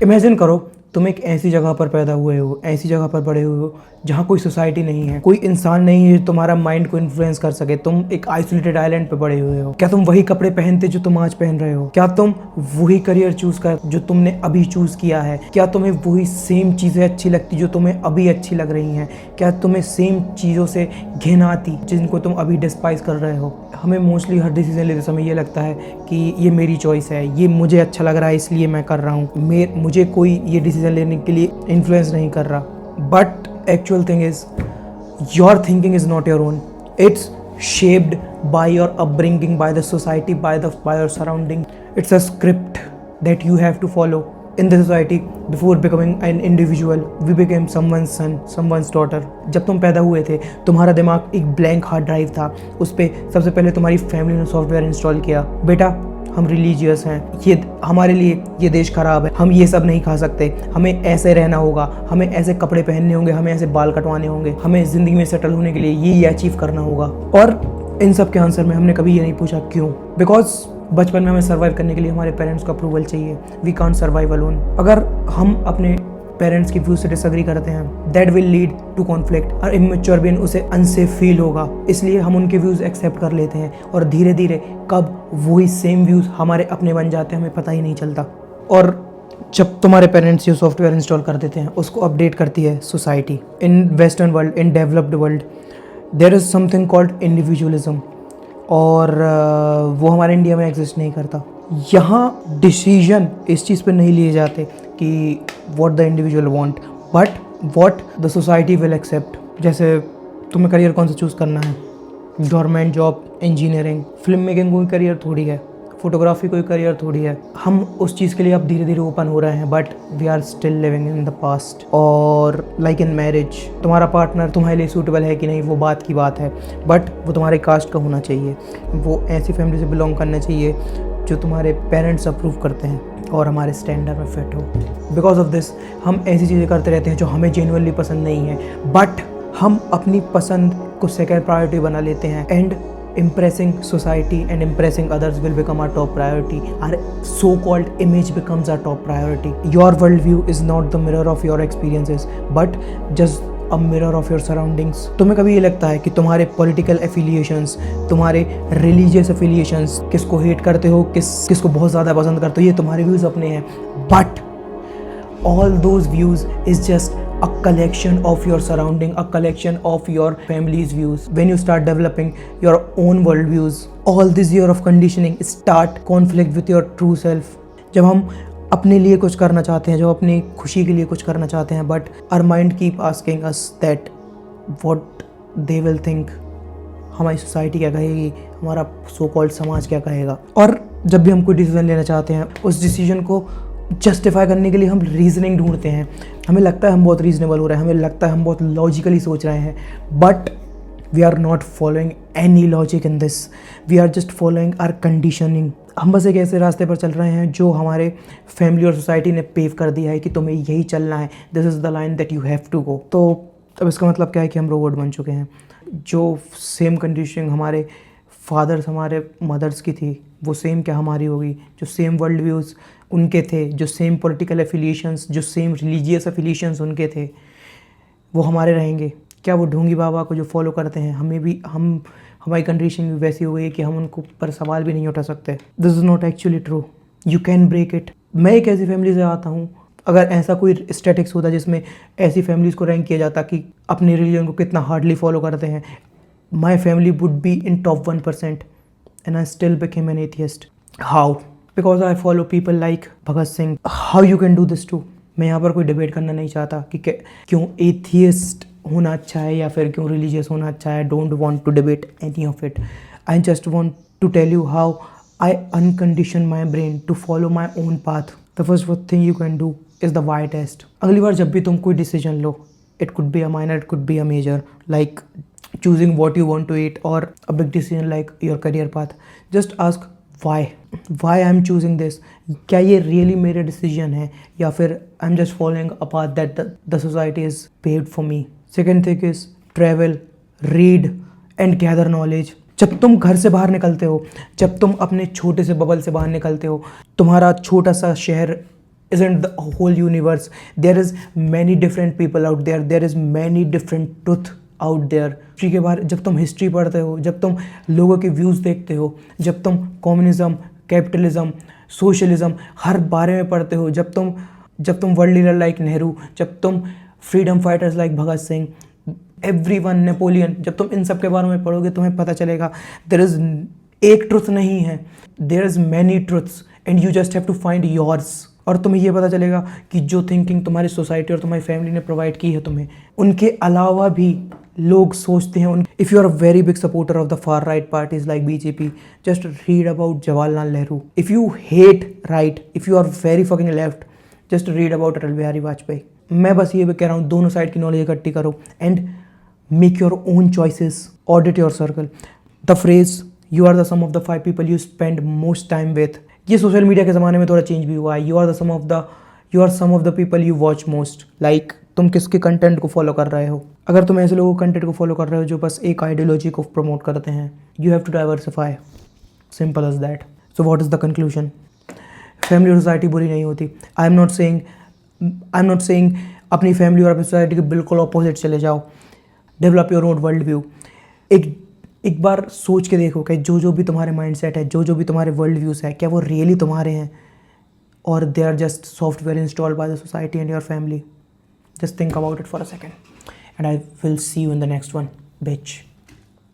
Imagine करो तुम एक ऐसी जगह पर पैदा हुए हो, ऐसी जगह पर बड़े हुए हो जहाँ कोई सोसाइटी नहीं है, कोई इंसान नहीं है जो तुम्हारा माइंड को इन्फ्लुएंस कर सके। तुम एक आइसोलेटेड आइलैंड पे बड़े हुए हो। क्या तुम वही कपड़े पहनते जो तुम आज पहन रहे हो? क्या तुम वही करियर चूज कर जो तुमने अभी चूज किया है? क्या तुम्हें वही सेम चीज़ें अच्छी लगती जो तुम्हें अभी अच्छी लग रही हैं? क्या तुम्हें सेम चीज़ों से घिन आती जिनको तुम अभी डिस्पाइज कर रहे हो? हमें मोस्टली हर डिसीजन लेते समय ये लगता है कि ये मेरी चॉइस है, ये मुझे अच्छा लग रहा है इसलिए मैं कर रहा हूँ, मुझे कोई ये डिसीजन लेने के लिए इन्फ्लुएंस नहीं कर रहा। But actual thing is your thinking is not your own. It's shaped by your upbringing, by the society, by your surrounding. It's a script that you have to follow in the society. Before becoming an individual, we became someone's son, someone's daughter. जब तुम पैदा हुए थे तुम्हारा दिमाग एक blank hard drive था, उस पर सबसे पहले तुम्हारी फैमिली ने सॉफ्टवेयर इंस्टॉल किया। बेटा हम रिलीजियस हैं, ये हमारे लिए ये देश खराब है, हम ये सब नहीं खा सकते, हमें ऐसे रहना होगा, हमें ऐसे कपड़े पहनने होंगे, हमें ऐसे बाल कटवाने होंगे, हमें ज़िंदगी में सेटल होने के लिए ये अचीव करना होगा। और इन सब के आंसर में हमने कभी ये नहीं पूछा क्यों। बिकॉज बचपन में हमें सर्वाइव करने के लिए हमारे पेरेंट्स का अप्रूवल चाहिए। We can't survive alone. अगर हम अपने पेरेंट्स की व्यू से डिसएग्री करते हैं, that will lead to conflict. और इमेच्योर बीइंग उसे अनसेफ फील होगा, इसलिए हम उनके व्यूज़ एक्सेप्ट कर लेते हैं और धीरे धीरे कब वही सेम व्यूज़ हमारे अपने बन जाते हैं हमें पता ही नहीं चलता। और जब तुम्हारे पेरेंट्स ये सॉफ्टवेयर इंस्टॉल कर देते हैं, उसको अपडेट करती है society. In western world, in developed world, there is something called individualism, और वो हमारे इंडिया में एग्जिस्ट नहीं करता। यहाँ डिसीजन इस चीज़ पर नहीं लिए जाते कि what the individual want, but what the society will accept. जैसे तुम्हें करियर कौन सा चूज़ करना है, government job, engineering, film making कोई करियर थोड़ी है, फोटोग्राफी कोई करियर थोड़ी है। हम उस चीज़ के लिए अब धीरे धीरे ओपन हो रहे हैं, but we are still living in the past. और लाइक इन मैरिज, तुम्हारा पार्टनर तुम्हारे लिए सूटेबल है कि नहीं वो बात की बात है, बट वो तुम्हारे कास्ट का होना चाहिए, वो ऐसी फैमिली से बिलोंग करना चाहिए जो तुम्हारे पेरेंट्स अप्रूव करते हैं और हमारे स्टैंडर्ड में फिट हो। बिकॉज ऑफ दिस हम ऐसी चीज़ें करते रहते हैं जो हमें जेन्युइनली पसंद नहीं है, बट हम अपनी पसंद को सेकेंड प्रायोरिटी बना लेते हैं। And impressing society and impressing others will become our top priority. Our so-called image becomes our top priority. Your worldview is not the mirror of your experiences, but just a mirror of your surroundings. तुम्हें कभी ये लगता है कि तुम्हारे political affiliations, तुम्हारे religious affiliations, किसको hate करते हो, किसको बहुत ज़्यादा पसंद करते हो, ये तुम्हारे views अपने हैं, but all those views is just a collection of your surrounding, a collection of your family's views. When you start developing your own world views, all this year of conditioning start conflict with your true self. जब हम अपने लिए कुछ करना चाहते हैं, जब अपनी खुशी के लिए कुछ करना चाहते हैं, but our mind keep asking us that what they will think, हमारी सोसाइटी क्या कहेगी, हमारा सो कॉल्ड समाज क्या कहेगा। और जब भी हम कोई डिसीजन लेना चाहते हैं, उस डिसीजन को जस्टिफाई करने के लिए हम रीजनिंग ढूंढते हैं। हमें लगता है हम बहुत रीजनेबल हो रहे हैं, हमें लगता है हम बहुत लॉजिकली सोच रहे हैं, but we are not following any logic in this, we are just following our conditioning. हम बस एक ऐसे रास्ते पर चल रहे हैं जो हमारे फैमिली और सोसाइटी ने पेव कर दिया है कि तुम्हें यही चलना है, this is the line that you have to go. तो अब इसका मतलब क्या है कि हम रोबोट बन चुके हैं। जो सेम कंडीशनिंग हमारे फादर्स, हमारे मदर्स की थी, वो सेम क्या हमारी होगी। जो सेम वर्ल्ड व्यूज़ उनके थे, जो सेम पॉलिटिकल एफिलिएशंस, जो सेम रिलीजियस एफिलिएशंस उनके थे, वो हमारे रहेंगे क्या? वो ढोंगी बाबा को जो फॉलो करते हैं, हमें भी हमारी कंडीशन भी वैसी हो गई कि हम उनको पर सवाल भी नहीं उठा सकते। This is not actually true, you can break it. मैं एक ऐसी फैमिली से आता हूँ, अगर ऐसा कोई स्टैटिक्स होता जिसमें ऐसी फैमिलीज़ को रैंक किया जाता कि अपने रिलीजन को कितना हार्डली फॉलो करते हैं, my family would be in top 1% and I still became an atheist. How? Because I follow people like Bhagat Singh. How you can do this too? मैं यहाँ पर कोई डिबेट करना नहीं चाहता कि क्यों एथियस्ट होना अच्छा है या फिर क्यों रिलीजियस होना अच्छा है. Don't want to debate any of it. I just want to tell you how I uncondition my brain to follow my own path. The first thing you can do is the why test. अगली बार जब भी तुम कोई decision लो, it could be a minor, it could be a major, like choosing what you want to eat or a big decision like your career path, just ask why I'm choosing this. क्या ये really मेरे decision है या फिर I'm just following a path that the society is paved for me. Second thing is travel, read and gather knowledge. जब तुम घर से बाहर निकलते हो, जब तुम अपने छोटे से बबल से बाहर निकलते हो, तुम्हारा छोटा सा शहर isn't the whole universe. There is many different people out there. There is many different truth out there. History के बारे, जब तुम हिस्ट्री पढ़ते हो, जब तुम लोगों के व्यूज़ देखते हो, जब तुम कम्युनिज्म, कैपिटलिज्म, सोशलिज्म हर बारे में पढ़ते हो, जब तुम वर्ल्ड लीडर लाइक नेहरू, जब तुम freedom fighters like Bhagat Singh, everyone, Napoleon, जब तुम इन सब के बारे में पढ़ोगे तुम्हें पता चलेगा देयर इज एक ट्रुथ नहीं है, there is many truths and you just have to find yours. और तुम्हें ये पता चलेगा कि जो थिंकिंग तुम्हारी सोसाइटी और तुम्हारी फैमिली ने प्रोवाइड की है तुम्हें, उनके अलावा भी लोग सोचते हैं। If you are a very big supporter of the far right parties like BJP, just read about Jawaharlal Nehru. If you hate right, if you are very fucking left, just read about Atal Bihari Vajpayee. मैं बस ये भी कह रहा हूँ, दोनों साइड की knowledge इकट्ठी करो and make your own choices, audit your circle. The phrase you are the sum of the 5 people you spend most time with, ये सोशल मीडिया के ज़माने में थोड़ा चेंज भी हुआ है। You are sum of the people you watch most. Like तुम किसके कंटेंट को फॉलो कर रहे हो। अगर तुम ऐसे लोगों के कंटेंट को फॉलो कर रहे हो जो बस एक आइडियोलॉजी को प्रमोट करते हैं, you have to diversify, simple as that. So what is the conclusion? Family और सोसाइटी बुरी नहीं होती। आई एम नॉट सेइंग अपनी फैमिली और अपनी सोसाइटी के बिल्कुल अपोजिट चले जाओ। Develop your own world view. एक बार सोच के देखो कि जो भी तुम्हारे माइंडसेट है, जो भी तुम्हारे वर्ल्ड व्यूज़ है, क्या वो रियली तुम्हारे हैं और they are just software installed by the society and your family? Just think about it for a second and I will see you in the next one, bitch.